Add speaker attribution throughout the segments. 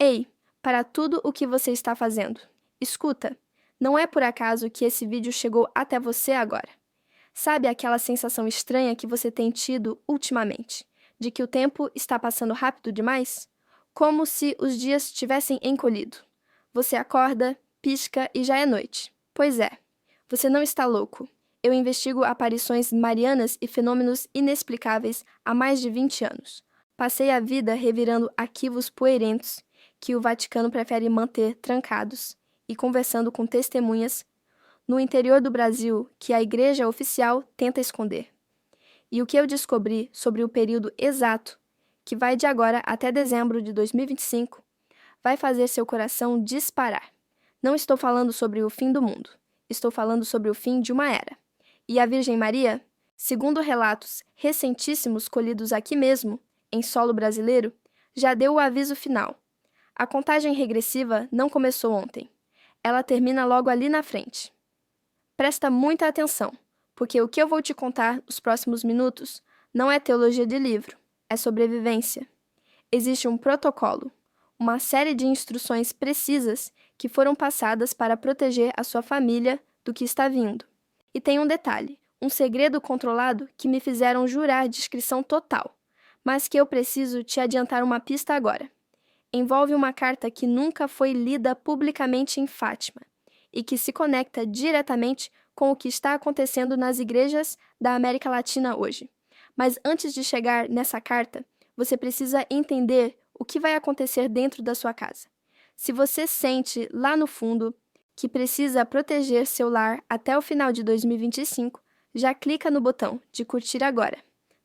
Speaker 1: Ei, para tudo o que você está fazendo. Escuta, não é por acaso que esse vídeo chegou até você agora. Sabe aquela sensação estranha que você tem tido ultimamente, de que o tempo está passando rápido demais? Como se os dias tivessem encolhido. Você acorda, pisca e já é noite. Pois é, você não está louco. Eu investigo aparições marianas e fenômenos inexplicáveis há mais de 20 anos. Passei a vida revirando arquivos poeirentos que o Vaticano prefere manter trancados e conversando com testemunhas no interior do Brasil que a Igreja Oficial tenta esconder. E o que eu descobri sobre o período exato, que vai de agora até dezembro de 2025, vai fazer seu coração disparar. Não estou falando sobre o fim do mundo, estou falando sobre o fim de uma era. E a Virgem Maria, segundo relatos recentíssimos colhidos aqui mesmo, em solo brasileiro, já deu o aviso final. A contagem regressiva não começou ontem. Ela termina logo ali na frente. Presta muita atenção, porque o que eu vou te contar nos próximos minutos não é teologia de livro, é sobrevivência. Existe um protocolo, uma série de instruções precisas que foram passadas para proteger a sua família do que está vindo. E tem um detalhe, um segredo controlado que me fizeram jurar discrição total, mas que eu preciso te adiantar uma pista agora. Envolve uma carta que nunca foi lida publicamente em Fátima e que se conecta diretamente com o que está acontecendo nas igrejas da América Latina hoje. Mas antes de chegar nessa carta, você precisa entender o que vai acontecer dentro da sua casa. Se você sente lá no fundo que precisa proteger seu lar até o final de 2025, já clica no botão de curtir agora.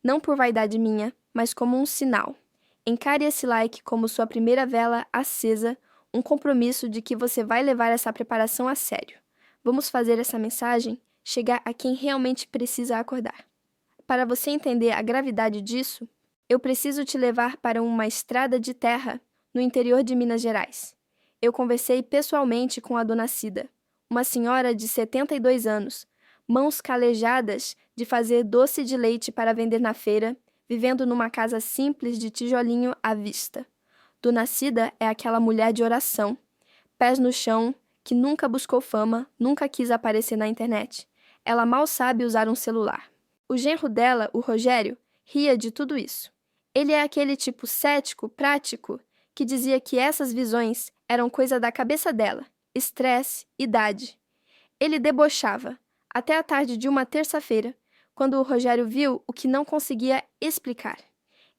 Speaker 1: Não por vaidade minha, mas como um sinal. Encare esse like como sua primeira vela acesa, um compromisso de que você vai levar essa preparação a sério. Vamos fazer essa mensagem chegar a quem realmente precisa acordar. Para você entender a gravidade disso, eu preciso te levar para uma estrada de terra no interior de Minas Gerais. Eu conversei pessoalmente com a dona Cida, uma senhora de 72 anos, mãos calejadas de fazer doce de leite para vender na feira, vivendo numa casa simples de tijolinho à vista. Dona Cida é aquela mulher de oração, pés no chão, que nunca buscou fama, nunca quis aparecer na internet. Ela mal sabe usar um celular. O genro dela, o Rogério, ria de tudo isso. Ele é aquele tipo cético, prático, que dizia que essas visões eram coisa da cabeça dela, estresse, idade. Ele debochava, até a tarde de uma terça-feira, quando o Rogério viu o que não conseguia explicar.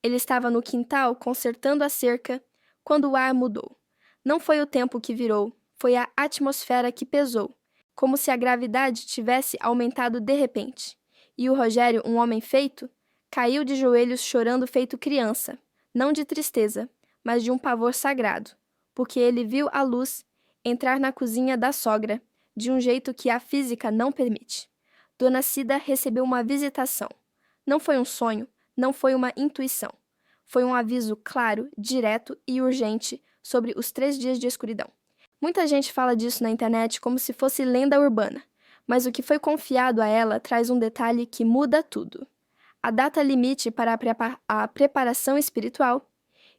Speaker 1: Ele estava no quintal consertando a cerca quando o ar mudou. Não foi o tempo que virou, foi a atmosfera que pesou, como se a gravidade tivesse aumentado de repente. E o Rogério, um homem feito, caiu de joelhos chorando feito criança, não de tristeza, mas de um pavor sagrado, porque ele viu a luz entrar na cozinha da sogra, de um jeito que a física não permite. Dona Cida recebeu uma visitação. Não foi um sonho, não foi uma intuição. Foi um aviso claro, direto e urgente sobre os 3 dias de escuridão. Muita gente fala disso na internet como se fosse lenda urbana, mas o que foi confiado a ela traz um detalhe que muda tudo. A data limite para a preparação espiritual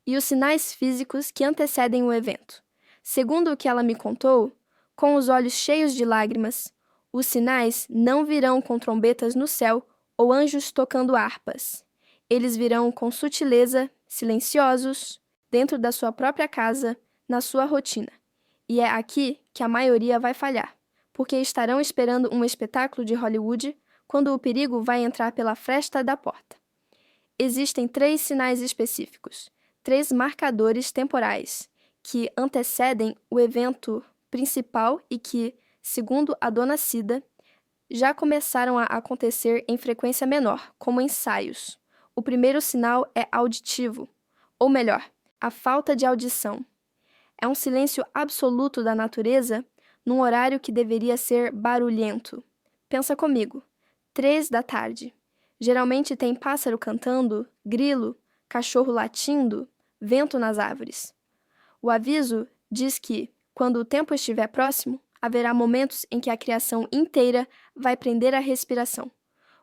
Speaker 1: e os sinais físicos que antecedem o evento. Segundo o que ela me contou, com os olhos cheios de lágrimas, os sinais não virão com trombetas no céu ou anjos tocando harpas. Eles virão com sutileza, silenciosos, dentro da sua própria casa, na sua rotina. E é aqui que a maioria vai falhar, porque estarão esperando um espetáculo de Hollywood quando o perigo vai entrar pela fresta da porta. Existem 3 sinais específicos, 3 marcadores temporais, que antecedem o evento principal e que, segundo a dona Cida, já começaram a acontecer em frequência menor, como ensaios. O primeiro sinal é auditivo, ou melhor, a falta de audição. É um silêncio absoluto da natureza num horário que deveria ser barulhento. Pensa comigo, 3 da tarde. Geralmente tem pássaro cantando, grilo, cachorro latindo, vento nas árvores. O aviso diz que, quando o tempo estiver próximo, haverá momentos em que a criação inteira vai prender a respiração.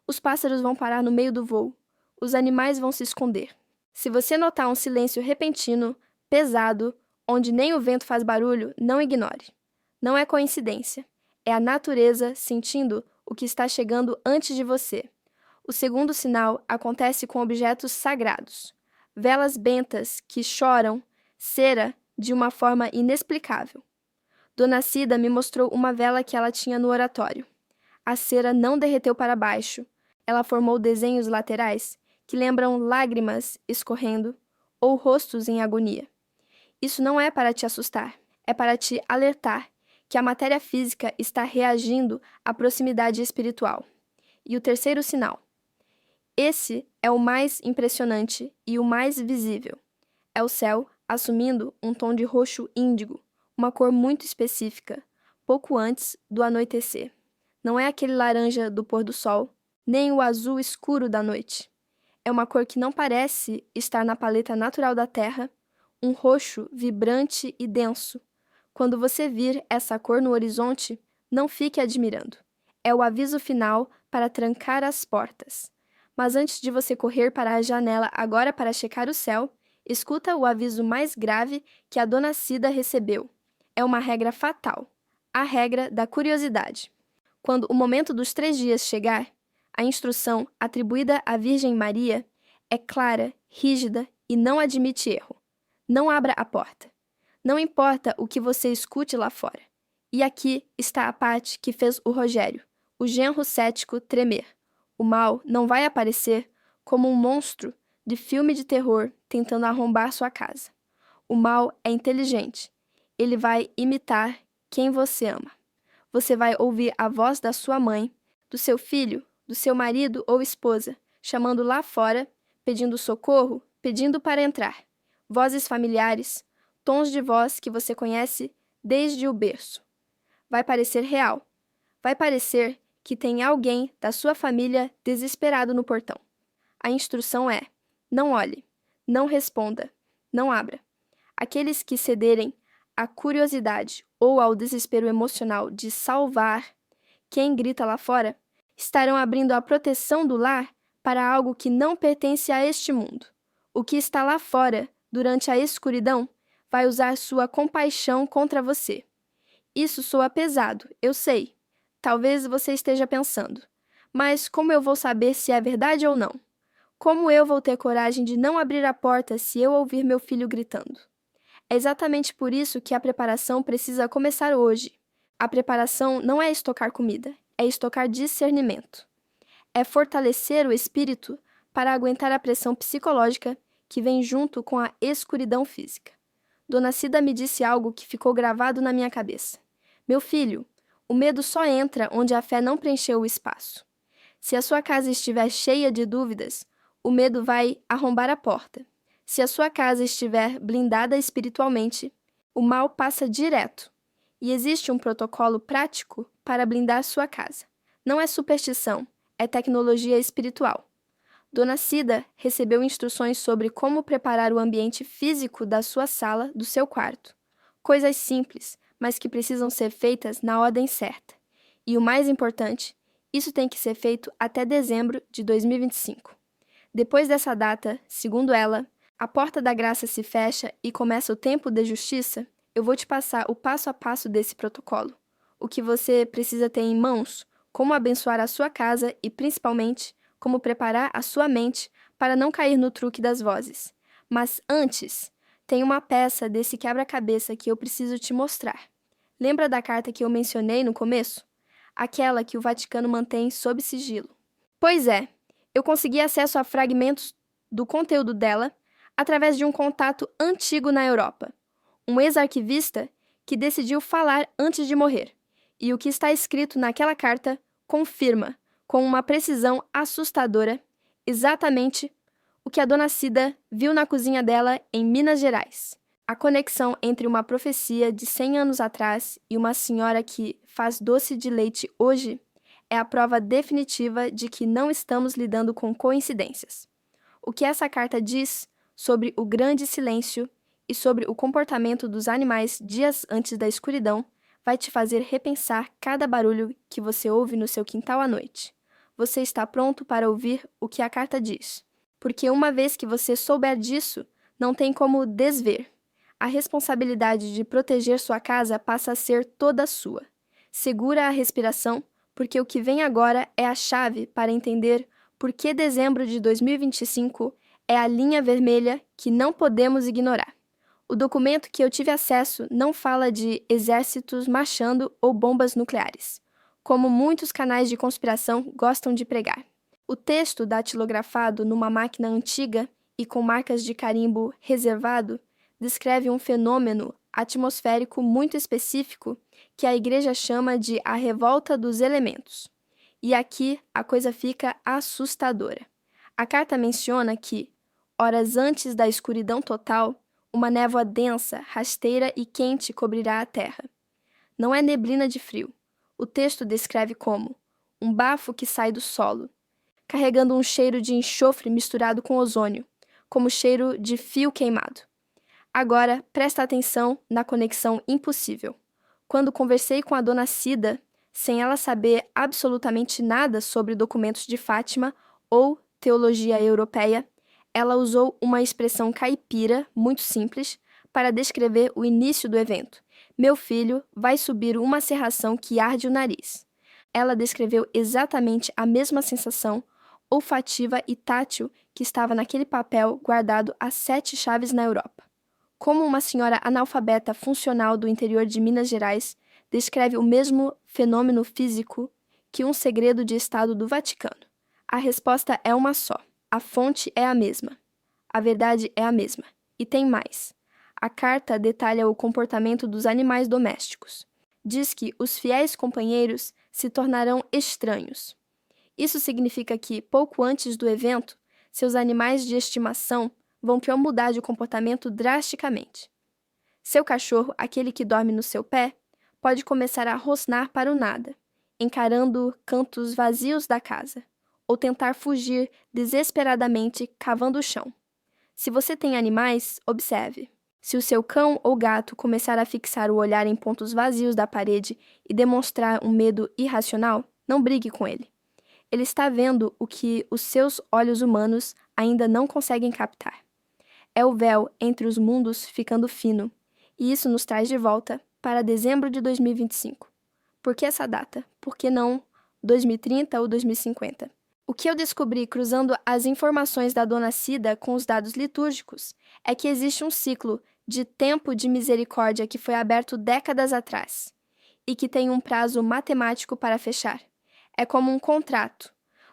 Speaker 1: Os pássaros vão parar no meio do voo. Os animais vão se esconder. Se você notar um silêncio repentino, pesado onde nem o vento faz barulho, não ignore. Não é coincidência. É a natureza sentindo o que está chegando antes de você. O segundo sinal acontece com objetos sagrados. Velas bentas que choram cera de uma forma inexplicável. Dona Cida me mostrou uma vela que ela tinha no oratório. A cera não derreteu para baixo. Ela formou desenhos laterais que lembram lágrimas escorrendo ou rostos em agonia. Isso não é para te assustar, é para te alertar que a matéria física está reagindo à proximidade espiritual. E o terceiro sinal. Esse é o mais impressionante e o mais visível. É o céu assumindo um tom de roxo índigo, uma cor muito específica, pouco antes do anoitecer. Não é aquele laranja do pôr do sol, nem o azul escuro da noite. É uma cor que não parece estar na paleta natural da Terra, um roxo vibrante e denso. Quando você vir essa cor no horizonte, não fique admirando. É o aviso final para trancar as portas. Mas antes de você correr para a janela agora para checar o céu, escuta o aviso mais grave que a Dona Cida recebeu. É uma regra fatal, a regra da curiosidade. Quando o momento dos 3 dias chegar, a instrução atribuída à Virgem Maria é clara, rígida e não admite erro. Não abra a porta. Não importa o que você escute lá fora. E aqui está a parte que fez o Rogério, o genro cético, tremer. O mal não vai aparecer como um monstro de filme de terror tentando arrombar sua casa. O mal é inteligente. Ele vai imitar quem você ama. Você vai ouvir a voz da sua mãe, do seu filho, do seu marido ou esposa, chamando lá fora, pedindo socorro, pedindo para entrar. Vozes familiares, tons de voz que você conhece desde o berço. Vai parecer real. Vai parecer que tem alguém da sua família desesperado no portão. A instrução é: não olhe, não responda, não abra. Aqueles que cederem à curiosidade ou ao desespero emocional de salvar quem grita lá fora, estarão abrindo a proteção do lar para algo que não pertence a este mundo. O que está lá fora, durante a escuridão, vai usar sua compaixão contra você. Isso soa pesado, eu sei. Talvez você esteja pensando, mas como eu vou saber se é verdade ou não? Como eu vou ter coragem de não abrir a porta se eu ouvir meu filho gritando? É exatamente por isso que a preparação precisa começar hoje. A preparação não é estocar comida, é estocar discernimento. É fortalecer o espírito para aguentar a pressão psicológica que vem junto com a escuridão física. Dona Cida me disse algo que ficou gravado na minha cabeça. Meu filho, o medo só entra onde a fé não preencheu o espaço. Se a sua casa estiver cheia de dúvidas, o medo vai arrombar a porta. Se a sua casa estiver blindada espiritualmente, o mal passa direto. E existe um protocolo prático para blindar sua casa. Não é superstição, é tecnologia espiritual. Dona Cida recebeu instruções sobre como preparar o ambiente físico da sua sala, do seu quarto. Coisas simples, mas que precisam ser feitas na ordem certa. E o mais importante, isso tem que ser feito até dezembro de 2025. Depois dessa data, segundo ela, a porta da graça se fecha e começa o tempo de justiça. Eu vou te passar o passo a passo desse protocolo. O que você precisa ter em mãos, como abençoar a sua casa e, principalmente, como preparar a sua mente para não cair no truque das vozes. Mas antes, tem uma peça desse quebra-cabeça que eu preciso te mostrar. Lembra da carta que eu mencionei no começo? Aquela que o Vaticano mantém sob sigilo. Pois é, eu consegui acesso a fragmentos do conteúdo dela através de um contato antigo na Europa. Um ex-arquivista que decidiu falar antes de morrer. E o que está escrito naquela carta confirma, com uma precisão assustadora, exatamente o que a Dona Cida viu na cozinha dela em Minas Gerais. A conexão entre uma profecia de 100 anos atrás e uma senhora que faz doce de leite hoje é a prova definitiva de que não estamos lidando com coincidências. O que essa carta diz sobre o grande silêncio e sobre o comportamento dos animais dias antes da escuridão vai te fazer repensar cada barulho que você ouve no seu quintal à noite. Você está pronto para ouvir o que a carta diz, porque uma vez que você souber disso, não tem como desver. A responsabilidade de proteger sua casa passa a ser toda sua. Segura a respiração, porque o que vem agora é a chave para entender por que dezembro de 2025 é a linha vermelha que não podemos ignorar. O documento que eu tive acesso não fala de exércitos marchando ou bombas nucleares, como muitos canais de conspiração gostam de pregar. O texto datilografado numa máquina antiga e com marcas de carimbo reservado descreve um fenômeno atmosférico muito específico que a Igreja chama de a revolta dos elementos. E aqui a coisa fica assustadora. A carta menciona que, horas antes da escuridão total, uma névoa densa, rasteira e quente cobrirá a terra. Não é neblina de frio. O texto descreve como um bafo que sai do solo, carregando um cheiro de enxofre misturado com ozônio, como cheiro de fio queimado. Agora, presta atenção na conexão impossível. Quando conversei com a dona Cida, sem ela saber absolutamente nada sobre documentos de Fátima ou teologia europeia, ela usou uma expressão caipira, muito simples, para descrever o início do evento. Meu filho vai subir uma serração que arde o nariz. Ela descreveu exatamente a mesma sensação olfativa e tátil que estava naquele papel guardado a 7 chaves na Europa. Como uma senhora analfabeta funcional do interior de Minas Gerais descreve o mesmo fenômeno físico que um segredo de Estado do Vaticano? A resposta é uma só. A fonte é a mesma. A verdade é a mesma. E tem mais. A carta detalha o comportamento dos animais domésticos. Diz que os fiéis companheiros se tornarão estranhos. Isso significa que, pouco antes do evento, seus animais de estimação vão mudar de comportamento drasticamente. Seu cachorro, aquele que dorme no seu pé, pode começar a rosnar para o nada, encarando cantos vazios da casa, ou tentar fugir desesperadamente cavando o chão. Se você tem animais, observe. Se o seu cão ou gato começar a fixar o olhar em pontos vazios da parede e demonstrar um medo irracional, não brigue com ele. Ele está vendo o que os seus olhos humanos ainda não conseguem captar. É o véu entre os mundos ficando fino, e isso nos traz de volta para dezembro de 2025. Por que essa data? Por que não 2030 ou 2050? O que eu descobri cruzando as informações da Dona Cida com os dados litúrgicos é que existe um ciclo de tempo de misericórdia que foi aberto décadas atrás e que tem um prazo matemático para fechar. É como um contrato.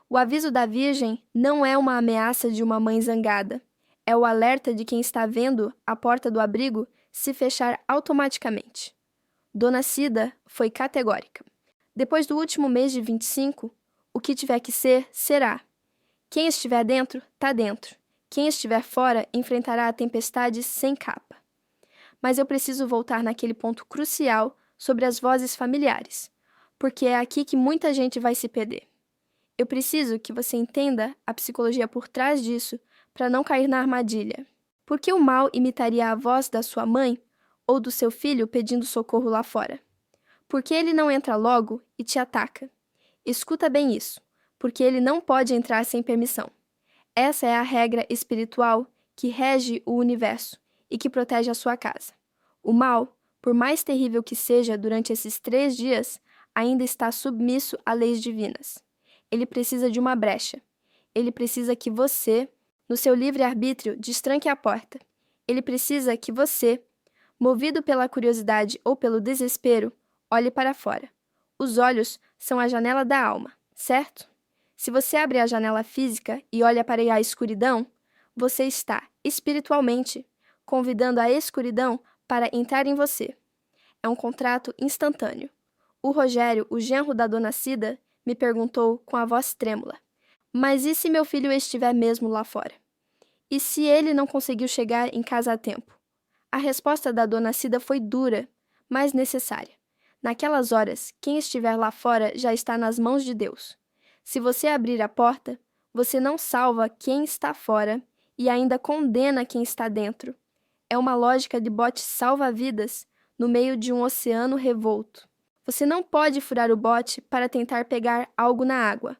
Speaker 1: O aviso da Virgem não é uma ameaça de uma mãe zangada. É o alerta de quem está vendo a porta do abrigo se fechar automaticamente. Dona Cida foi categórica. Depois do último mês de 25, o que tiver que ser, será. Quem estiver dentro, está dentro. Quem estiver fora enfrentará a tempestade sem capa. Mas eu preciso voltar naquele ponto crucial sobre as vozes familiares, porque é aqui que muita gente vai se perder. Eu preciso que você entenda a psicologia por trás disso para não cair na armadilha. Por que o mal imitaria a voz da sua mãe ou do seu filho pedindo socorro lá fora? Por que ele não entra logo e te ataca? Escuta bem isso, porque ele não pode entrar sem permissão. Essa é a regra espiritual que rege o universo e que protege a sua casa. O mal, por mais terrível que seja durante esses 3 dias, ainda está submisso a leis divinas. Ele precisa de uma brecha. Ele precisa que você, no seu livre-arbítrio, destranque a porta. Ele precisa que você, movido pela curiosidade ou pelo desespero, olhe para fora. Os olhos são a janela da alma, certo? Se você abre a janela física e olha para a escuridão, você está, espiritualmente, convidando a escuridão para entrar em você. É um contrato instantâneo. O Rogério, o genro da Dona Cida, me perguntou com a voz trêmula: mas e se meu filho estiver mesmo lá fora? E se ele não conseguiu chegar em casa a tempo? A resposta da Dona Cida foi dura, mas necessária. Naquelas horas, quem estiver lá fora já está nas mãos de Deus. Se você abrir a porta, você não salva quem está fora e ainda condena quem está dentro. É uma lógica de bote salva-vidas no meio de um oceano revolto. Você não pode furar o bote para tentar pegar algo na água,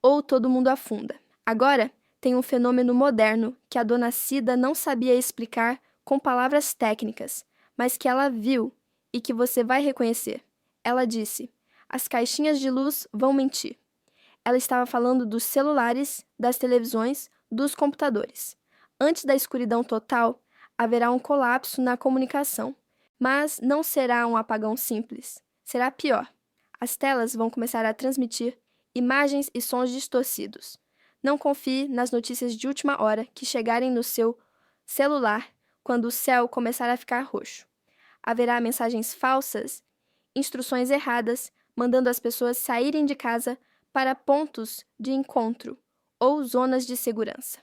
Speaker 1: ou todo mundo afunda. Agora, tem um fenômeno moderno que a Dona Cida não sabia explicar com palavras técnicas, mas que ela viu e que você vai reconhecer. Ela disse: as caixinhas de luz vão mentir. Ela estava falando dos celulares, das televisões, dos computadores. Antes da escuridão total, haverá um colapso na comunicação. Mas não será um apagão simples. Será pior. As telas vão começar a transmitir imagens e sons distorcidos. Não confie nas notícias de última hora que chegarem no seu celular quando o céu começar a ficar roxo. Haverá mensagens falsas, instruções erradas, mandando as pessoas saírem de casa para pontos de encontro ou zonas de segurança.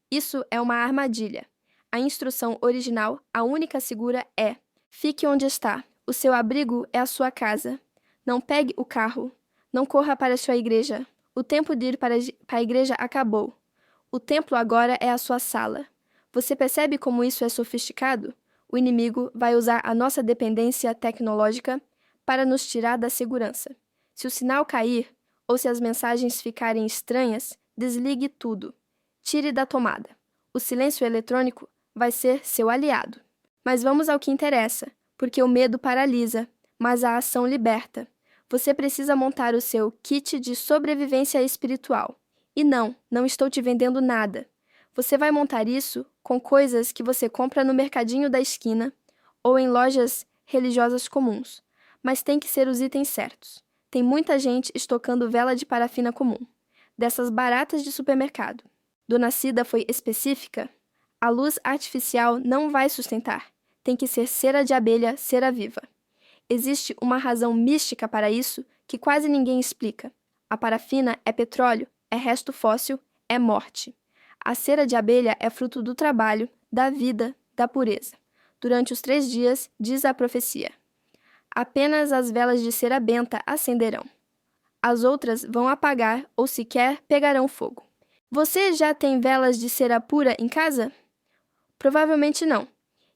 Speaker 1: Isso é uma armadilha. A instrução original, a única segura, é: fique onde está. O seu abrigo é a sua casa. Não pegue o carro. Não corra para a sua igreja. O tempo de ir para a igreja acabou. O templo agora é a sua sala. Você percebe como isso é sofisticado? O inimigo vai usar a nossa dependência tecnológica para nos tirar da segurança. Se o sinal cair, ou se as mensagens ficarem estranhas, desligue tudo. Tire da tomada. O silêncio eletrônico vai ser seu aliado. Mas vamos ao que interessa, porque o medo paralisa, mas a ação liberta. Você precisa montar o seu kit de sobrevivência espiritual. E não estou te vendendo nada. Você vai montar isso com coisas que você compra no mercadinho da esquina ou em lojas religiosas comuns. Mas tem que ser os itens certos. Tem muita gente estocando vela de parafina comum, dessas baratas de supermercado. Dona Cida foi específica. A luz artificial não vai sustentar. Tem que ser cera de abelha, cera viva. Existe uma razão mística para isso que quase ninguém explica. A parafina é petróleo, é resto fóssil, é morte. A cera de abelha é fruto do trabalho, da vida, da pureza. Durante os 3 dias, diz a profecia, apenas as velas de cera benta acenderão. As outras vão apagar ou sequer pegarão fogo. Você já tem velas de cera pura em casa? Provavelmente não.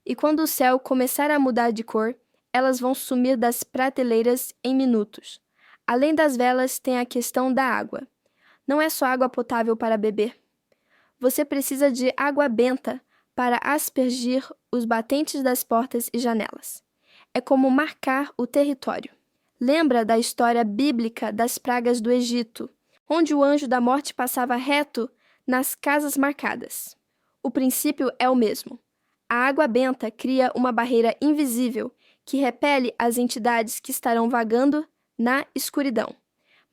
Speaker 1: E quando o céu começar a mudar de cor, elas vão sumir das prateleiras em minutos. Além das velas, tem a questão da água. Não é só água potável para beber. Você precisa de água benta para aspergir os batentes das portas e janelas. É como marcar o território. Lembra da história bíblica das pragas do Egito, onde o anjo da morte passava reto nas casas marcadas? O princípio é o mesmo. A água benta cria uma barreira invisível que repele as entidades que estarão vagando na escuridão.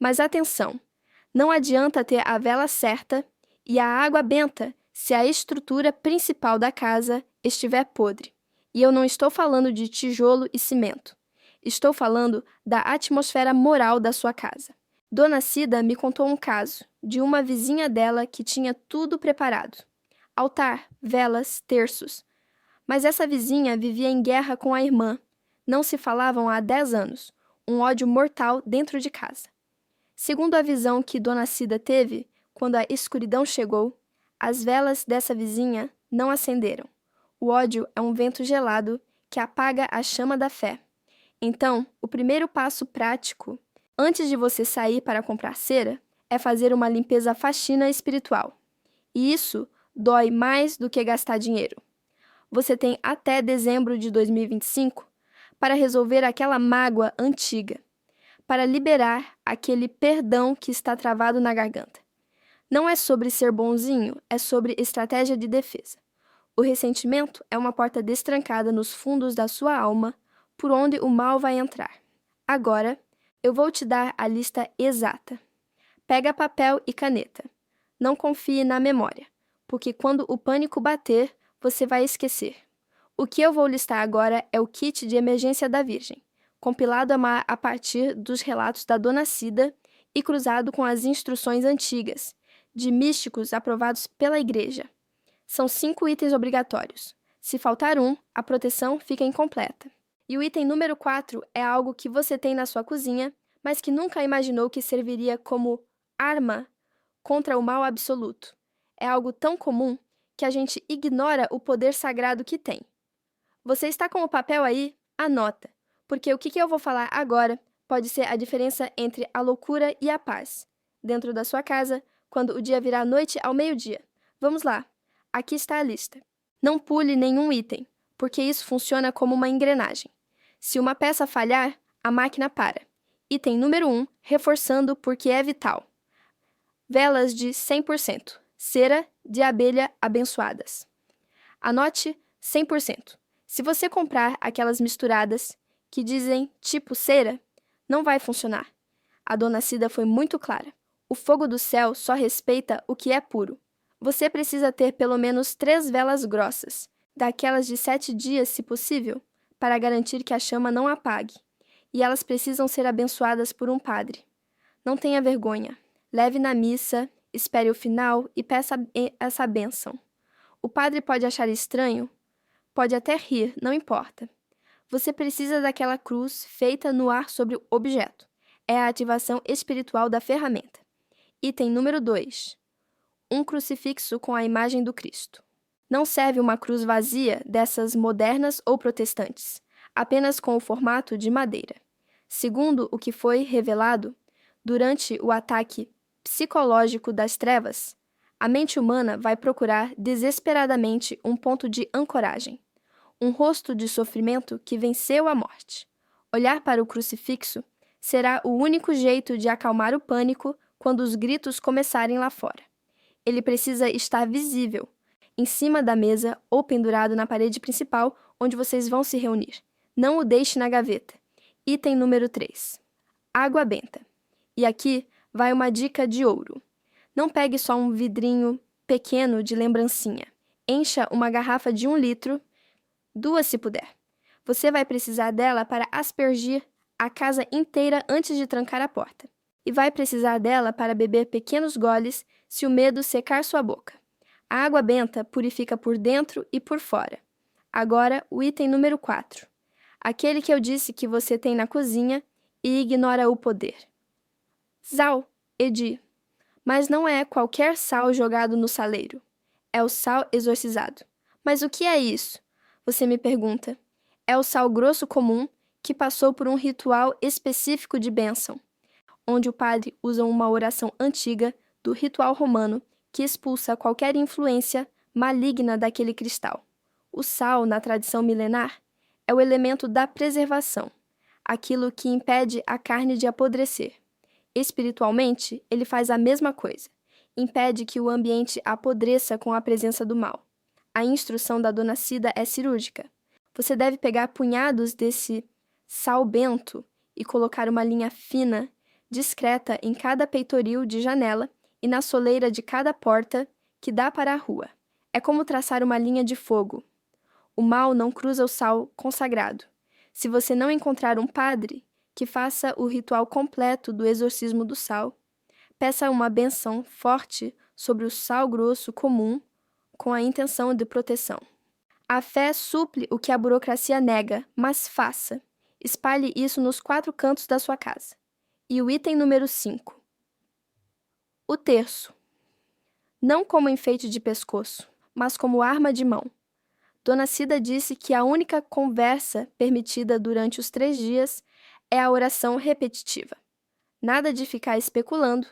Speaker 1: Mas atenção, não adianta ter a vela certa e a água benta se a estrutura principal da casa estiver podre. E eu não estou falando de tijolo e cimento. Estou falando da atmosfera moral da sua casa. Dona Cida me contou um caso de uma vizinha dela que tinha tudo preparado. Altar, velas, terços. Mas essa vizinha vivia em guerra com a irmã. Não se falavam há 10 anos. Um ódio mortal dentro de casa. Segundo a visão que Dona Cida teve, quando a escuridão chegou, as velas dessa vizinha não acenderam. O ódio é um vento gelado que apaga a chama da fé. Então, o primeiro passo prático, antes de você sair para comprar cera, é fazer uma limpeza faxina espiritual. E isso dói mais do que gastar dinheiro. Você tem até dezembro de 2025 para resolver aquela mágoa antiga, para liberar aquele perdão que está travado na garganta. Não é sobre ser bonzinho, é sobre estratégia de defesa. O ressentimento é uma porta destrancada nos fundos da sua alma, por onde o mal vai entrar. Agora, eu vou te dar a lista exata. Pega papel e caneta. Não confie na memória, porque quando o pânico bater, você vai esquecer. O que eu vou listar agora é o kit de emergência da Virgem, compilado a partir dos relatos da Dona Cida e cruzado com as instruções antigas, de místicos aprovados pela Igreja. São 5 itens obrigatórios. Se faltar um, a proteção fica incompleta. E o item número 4 é algo que você tem na sua cozinha, mas que nunca imaginou que serviria como arma contra o mal absoluto. É algo tão comum que a gente ignora o poder sagrado que tem. Você está com o papel aí? Anota, porque o que eu vou falar agora pode ser a diferença entre a loucura e a paz, dentro da sua casa, quando o dia virar noite ao meio-dia. Vamos lá, aqui está a lista. Não pule nenhum item. porque isso funciona como uma engrenagem. Se uma peça falhar, a máquina para. Item número 1, reforçando porque é vital. Velas de 100%. Cera de abelha abençoadas. Anote 100%. Se você comprar aquelas misturadas que dizem tipo cera, não vai funcionar. A Dona Cida foi muito clara. O fogo do céu só respeita o que é puro. Você precisa ter pelo menos 3 velas grossas, daquelas de 7 dias, se possível, para garantir que a chama não apague. E elas precisam ser abençoadas por um padre. Não tenha vergonha. Leve na missa, espere o final e peça essa bênção. O padre pode achar estranho, pode até rir, não importa. Você precisa daquela cruz feita no ar sobre o objeto. É a ativação espiritual da ferramenta. Item número 2. Um crucifixo com a imagem do Cristo. Não serve uma cruz vazia dessas modernas ou protestantes, apenas com o formato de madeira. Segundo o que foi revelado, durante o ataque psicológico das trevas, a mente humana vai procurar desesperadamente um ponto de ancoragem, um rosto de sofrimento que venceu a morte. Olhar para o crucifixo será o único jeito de acalmar o pânico quando os gritos começarem lá fora. Ele precisa estar visível, em cima da mesa ou pendurado na parede principal onde vocês vão se reunir. Não o deixe na gaveta. Item número 3. Água benta. E aqui vai uma dica de ouro. Não pegue só um vidrinho pequeno de lembrancinha. Encha uma garrafa de 1 litro, 2 se puder. Você vai precisar dela para aspergir a casa inteira antes de trancar a porta. E vai precisar dela para beber pequenos goles se o medo secar sua boca. A água benta purifica por dentro e por fora. Agora, o item número 4. Aquele que eu disse que você tem na cozinha e ignora o poder. Sal, Edi. Mas não é qualquer sal jogado no saleiro. É o sal exorcizado. Mas o que é isso? Você me pergunta. É o sal grosso comum que passou por um ritual específico de bênção, onde o padre usa uma oração antiga do ritual romano que expulsa qualquer influência maligna daquele cristal. O sal, na tradição milenar, é o elemento da preservação, aquilo que impede a carne de apodrecer. Espiritualmente, ele faz a mesma coisa. Impede que o ambiente apodreça com a presença do mal. A instrução da Dona Cida é cirúrgica. Você deve pegar punhados desse sal bento e colocar uma linha fina, discreta em cada peitoril de janela e na soleira de cada porta que dá para a rua. É como traçar uma linha de fogo. O mal não cruza o sal consagrado. Se você não encontrar um padre que faça o ritual completo do exorcismo do sal, peça uma benção forte sobre o sal grosso comum com a intenção de proteção. A fé suple o que a burocracia nega, mas faça. Espalhe isso nos 4 cantos da sua casa. E o item número 5. O terço. Não como enfeite de pescoço, mas como arma de mão. Dona Cida disse que a única conversa permitida durante os 3 dias é a oração repetitiva. Nada de ficar especulando,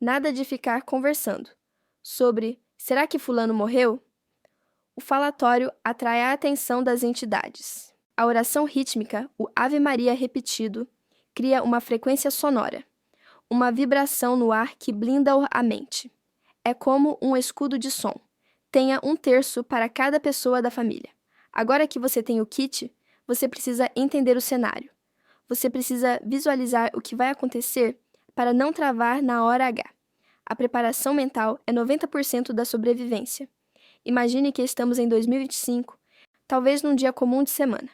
Speaker 1: nada de ficar conversando sobre será que fulano morreu? O falatório atrai a atenção das entidades. A oração rítmica, o Ave Maria repetido, cria uma frequência sonora, uma vibração no ar que blinda a mente. É como um escudo de som. Tenha um terço para cada pessoa da família. Agora que você tem o kit, você precisa entender o cenário. Você precisa visualizar o que vai acontecer para não travar na hora H. A preparação mental é 90% da sobrevivência. Imagine que estamos em 2025, talvez num dia comum de semana.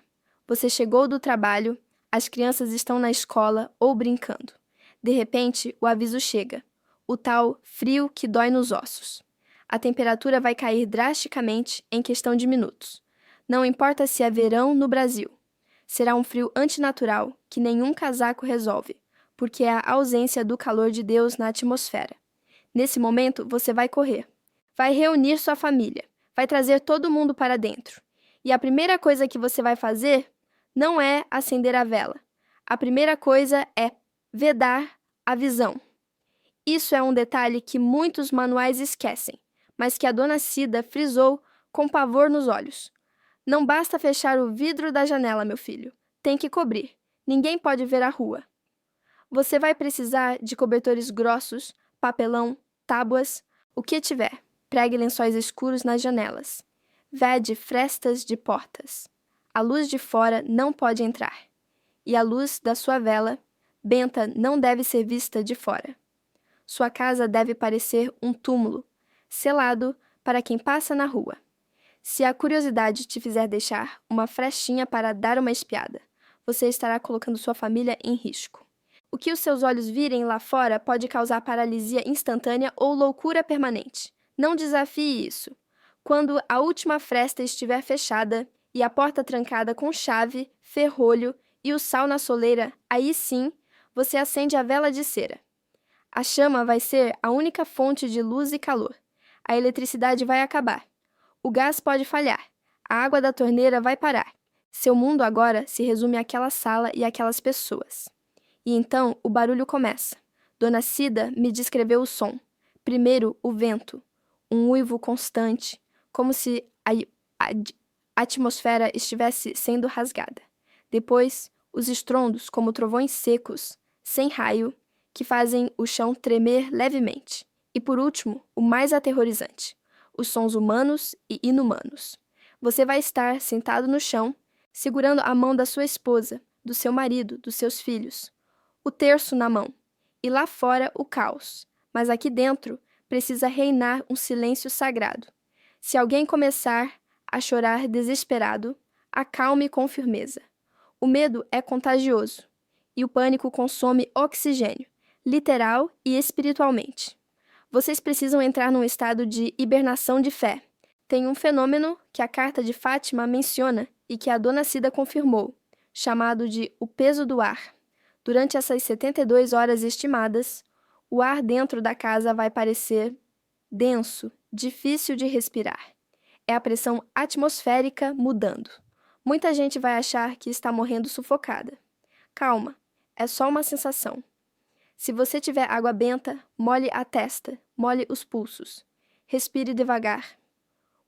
Speaker 1: Você chegou do trabalho, as crianças estão na escola ou brincando. De repente, o aviso chega. O tal frio que dói nos ossos. A temperatura vai cair drasticamente em questão de minutos. Não importa se é verão no Brasil. Será um frio antinatural que nenhum casaco resolve, porque é a ausência do calor de Deus na atmosfera. Nesse momento, você vai correr. Vai reunir sua família. Vai trazer todo mundo para dentro. E a primeira coisa que você vai fazer não é acender a vela. A primeira coisa é vedar a visão. Isso é um detalhe que muitos manuais esquecem, mas que a Dona Cida frisou com pavor nos olhos. Não basta fechar o vidro da janela, meu filho. Tem que cobrir. Ninguém pode ver a rua. Você vai precisar de cobertores grossos, papelão, tábuas, o que tiver. Pregue lençóis escuros nas janelas. Vede frestas de portas. A luz de fora não pode entrar. E a luz da sua vela, benta, não deve ser vista de fora. Sua casa deve parecer um túmulo, selado para quem passa na rua. Se a curiosidade te fizer deixar uma frechinha para dar uma espiada, você estará colocando sua família em risco. O que os seus olhos virem lá fora pode causar paralisia instantânea ou loucura permanente. Não desafie isso. Quando a última fresta estiver fechada e a porta trancada com chave, ferrolho e o sal na soleira, aí sim você acende a vela de cera. A chama vai ser a única fonte de luz e calor. A eletricidade vai acabar. O gás pode falhar. A água da torneira vai parar. Seu mundo agora se resume àquela sala e àquelas pessoas. E então o barulho começa. Dona Cida me descreveu o som. Primeiro, o vento. Um uivo constante, como se a atmosfera estivesse sendo rasgada. Depois, os estrondos, como trovões secos, sem raio, que fazem o chão tremer levemente. E por último, o mais aterrorizante, os sons humanos e inumanos. Você vai estar sentado no chão, segurando a mão da sua esposa, do seu marido, dos seus filhos, o terço na mão, e lá fora o caos. Mas aqui dentro precisa reinar um silêncio sagrado. Se alguém começar a chorar desesperado, acalme com firmeza. O medo é contagioso, e o pânico consome oxigênio, literal e espiritualmente. Vocês precisam entrar num estado de hibernação de fé. Tem um fenômeno que a carta de Fátima menciona e que a Dona Cida confirmou, chamado de o peso do ar. Durante essas 72 horas estimadas, o ar dentro da casa vai parecer denso, difícil de respirar. É a pressão atmosférica mudando. Muita gente vai achar que está morrendo sufocada. Calma, é só uma sensação. Se você tiver água benta, molhe a testa, molhe os pulsos. Respire devagar.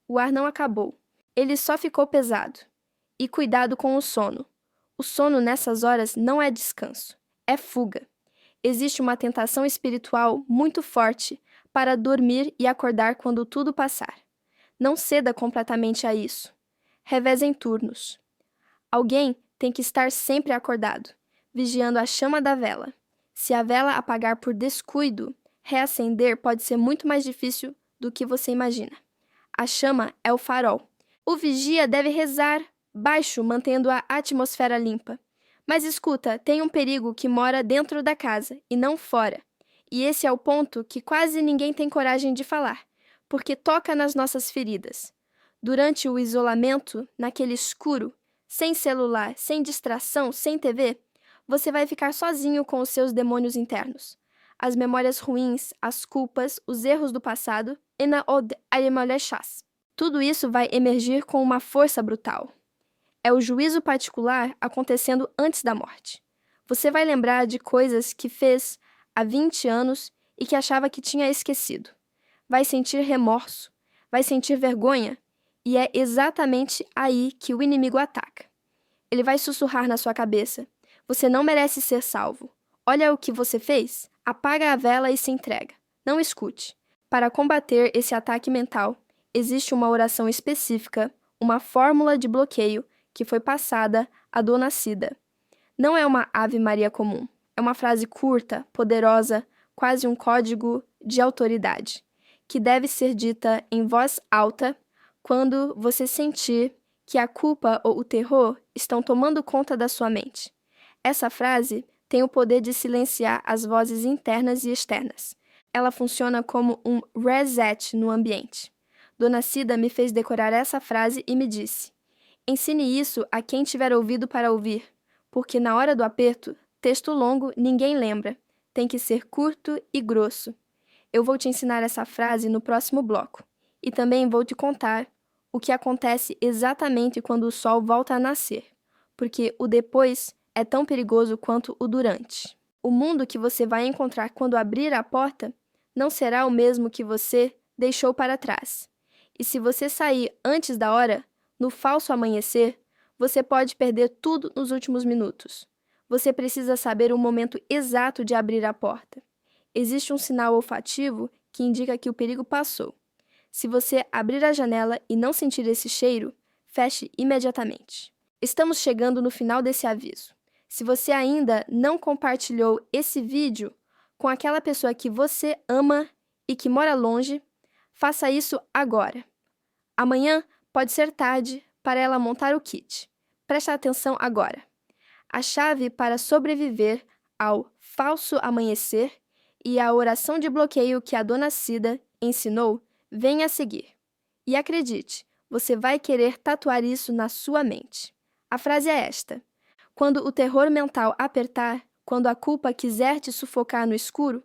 Speaker 1: O ar não acabou. Ele só ficou pesado. E cuidado com o sono. O sono nessas horas não é descanso, é fuga. Existe uma tentação espiritual muito forte para dormir e acordar quando tudo passar. Não ceda completamente a isso. Reveze em turnos. Alguém tem que estar sempre acordado, vigiando a chama da vela. Se a vela apagar por descuido, reacender pode ser muito mais difícil do que você imagina. A chama é o farol. O vigia deve rezar baixo, mantendo a atmosfera limpa. Mas escuta, tem um perigo que mora dentro da casa e não fora. E esse é o ponto que quase ninguém tem coragem de falar, porque toca nas nossas feridas. Durante o isolamento, naquele escuro, sem celular, sem distração, sem TV, você vai ficar sozinho com os seus demônios internos. As memórias ruins, as culpas, os erros do passado, e na od alemolechas. Tudo isso vai emergir com uma força brutal. É o juízo particular acontecendo antes da morte. Você vai lembrar de coisas que fez há 20 anos e que achava que tinha esquecido. Vai sentir remorso, vai sentir vergonha, e é exatamente aí que o inimigo ataca. Ele vai sussurrar na sua cabeça: você não merece ser salvo. Olha o que você fez. Apaga a vela e se entrega. Não escute. Para combater esse ataque mental, existe uma oração específica, uma fórmula de bloqueio que foi passada à Dona Cida. Não é uma Ave Maria comum. É uma frase curta, poderosa, quase um código de autoridade, que deve ser dita em voz alta quando você sentir que a culpa ou o terror estão tomando conta da sua mente. Essa frase tem o poder de silenciar as vozes internas e externas. Ela funciona como um reset no ambiente. Dona Cida me fez decorar essa frase e me disse: ensine isso a quem tiver ouvido para ouvir, porque na hora do aperto, texto longo ninguém lembra. Tem que ser curto e grosso. Eu vou te ensinar essa frase no próximo bloco. E também vou te contar o que acontece exatamente quando o sol volta a nascer, porque o depois é tão perigoso quanto o durante. O mundo que você vai encontrar quando abrir a porta não será o mesmo que você deixou para trás. E se você sair antes da hora, No falso amanhecer, você pode perder tudo nos últimos minutos. Você precisa saber o momento exato de abrir a porta. Existe um sinal olfativo que indica que o perigo passou. Se você abrir a janela e não sentir esse cheiro, feche imediatamente. Estamos chegando no final desse aviso. Se você ainda não compartilhou esse vídeo com aquela pessoa que você ama e que mora longe, faça isso agora. Amanhã pode ser tarde para ela montar o kit. Preste atenção agora. A chave para sobreviver ao falso amanhecer e a oração de bloqueio que a Dona Cida ensinou vem a seguir. E acredite, você vai querer tatuar isso na sua mente. A frase é esta: quando o terror mental apertar, quando a culpa quiser te sufocar no escuro,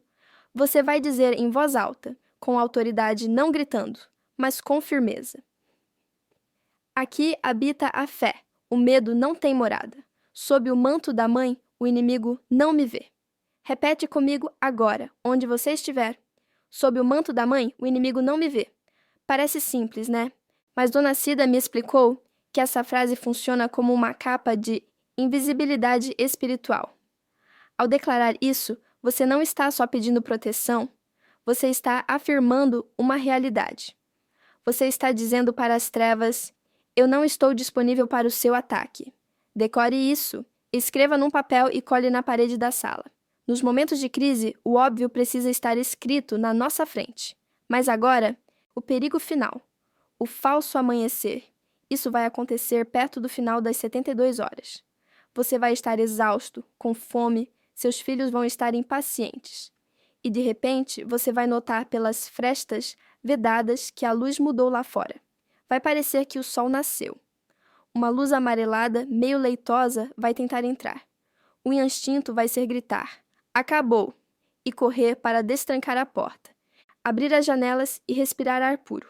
Speaker 1: você vai dizer em voz alta, com autoridade, não gritando, mas com firmeza: aqui habita a fé, o medo não tem morada. Sob o manto da mãe, o inimigo não me vê. Repete comigo agora, onde você estiver. Sob o manto da mãe, o inimigo não me vê. Parece simples, né? Mas Dona Cida me explicou que essa frase funciona como uma capa de invisibilidade espiritual. Ao declarar isso, você não está só pedindo proteção, você está afirmando uma realidade. Você está dizendo para as trevas: eu não estou disponível para o seu ataque. Decore isso, escreva num papel e cole na parede da sala. Nos momentos de crise, o óbvio precisa estar escrito na nossa frente. Mas agora, o perigo final, o falso amanhecer. Isso vai acontecer perto do final das 72 horas. Você vai estar exausto, com fome, seus filhos vão estar impacientes. E de repente, você vai notar pelas frestas vedadas que a luz mudou lá fora. Vai parecer que o sol nasceu. Uma luz amarelada, meio leitosa, vai tentar entrar. O instinto vai ser gritar: acabou! E correr para destrancar a porta, abrir as janelas e respirar ar puro.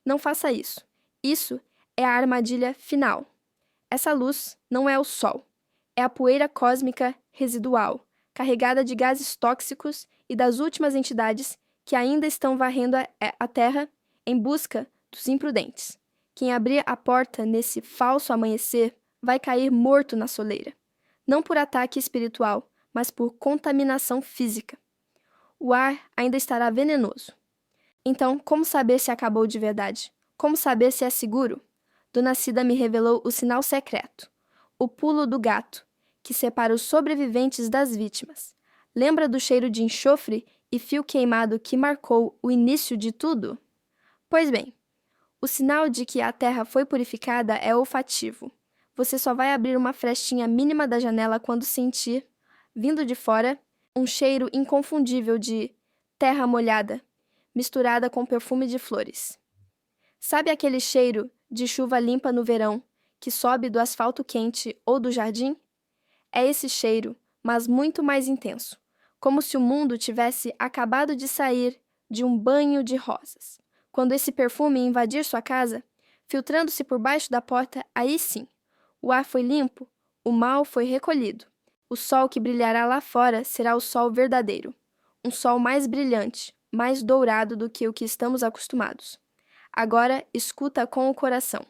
Speaker 1: Não faça isso. Isso é a armadilha final. Essa luz não é o sol. É a poeira cósmica residual, carregada de gases tóxicos e das últimas entidades que ainda estão varrendo a Terra em busca dos imprudentes. Quem abrir a porta nesse falso amanhecer vai cair morto na soleira. Não por ataque espiritual, mas por contaminação física. O ar ainda estará venenoso. Então, como saber se acabou de verdade? Como saber se é seguro? Dona Cida me revelou o sinal secreto, o pulo do gato, que separa os sobreviventes das vítimas. Lembra do cheiro de enxofre e fio queimado que marcou o início de tudo? Pois bem, o sinal de que a terra foi purificada é olfativo. Você só vai abrir uma frestinha mínima da janela quando sentir, vindo de fora, um cheiro inconfundível de terra molhada, misturada com perfume de flores. Sabe aquele cheiro de chuva limpa no verão, que sobe do asfalto quente ou do jardim? É esse cheiro, mas muito mais intenso, como se o mundo tivesse acabado de sair de um banho de rosas. Quando esse perfume invadir sua casa, filtrando-se por baixo da porta, aí sim, o ar foi limpo, o mal foi recolhido. O sol que brilhará lá fora será o sol verdadeiro, um sol mais brilhante, mais dourado do que o que estamos acostumados. Agora, escuta com o coração,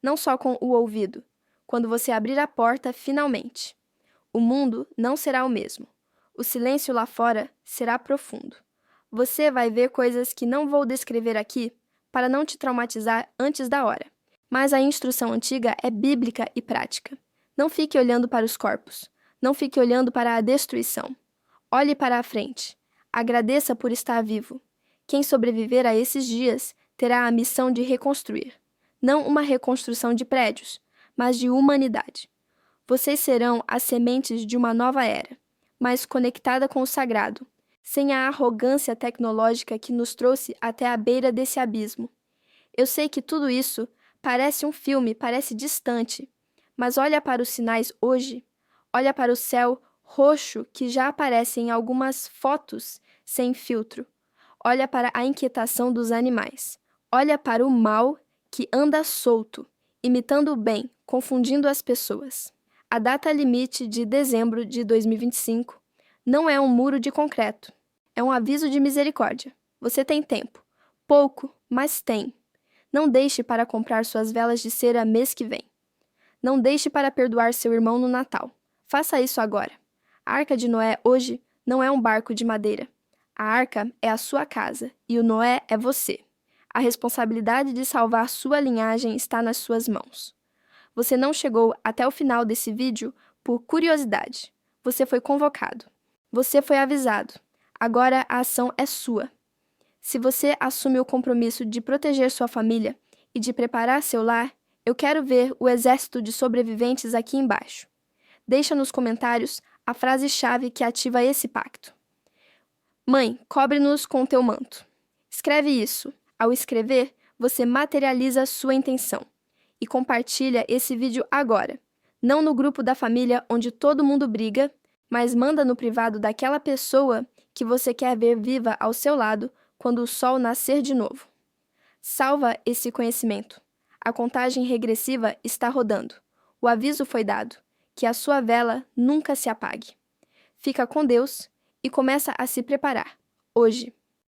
Speaker 1: não só com o ouvido, quando você abrir a porta finalmente. O mundo não será o mesmo. O silêncio lá fora será profundo. Você vai ver coisas que não vou descrever aqui para não te traumatizar antes da hora. Mas a instrução antiga é bíblica e prática. Não fique olhando para os corpos. Não fique olhando para a destruição. Olhe para a frente. Agradeça por estar vivo. Quem sobreviver a esses dias terá a missão de reconstruir. Não uma reconstrução de prédios, mas de humanidade. Vocês serão as sementes de uma nova era, mas conectada com o sagrado, sem a arrogância tecnológica que nos trouxe até a beira desse abismo. Eu sei que tudo isso parece um filme, parece distante, mas olha para os sinais hoje, olha para o céu roxo que já aparece em algumas fotos sem filtro, olha para a inquietação dos animais, olha para o mal que anda solto, imitando o bem, confundindo as pessoas. A data limite de dezembro de 2025 não é um muro de concreto. É um aviso de misericórdia. Você tem tempo. Pouco, mas tem. Não deixe para comprar suas velas de cera mês que vem. Não deixe para perdoar seu irmão no Natal. Faça isso agora. A Arca de Noé hoje não é um barco de madeira. A arca é a sua casa e o Noé é você. A responsabilidade de salvar sua linhagem está nas suas mãos. Você não chegou até o final desse vídeo por curiosidade. Você foi convocado. Você foi avisado. Agora a ação é sua. Se você assume o compromisso de proteger sua família e de preparar seu lar, eu quero ver o exército de sobreviventes aqui embaixo. Deixa nos comentários a frase-chave que ativa esse pacto. Mãe, cobre-nos com teu manto. Escreve isso. Ao escrever, você materializa sua intenção. E compartilha esse vídeo agora. Não no grupo da família onde todo mundo briga, mas manda no privado daquela pessoa que você quer ver viva ao seu lado quando o sol nascer de novo. Salva esse conhecimento. A contagem regressiva está rodando. O aviso foi dado. Que a sua vela nunca se apague. Fica com Deus e começa a se preparar, hoje.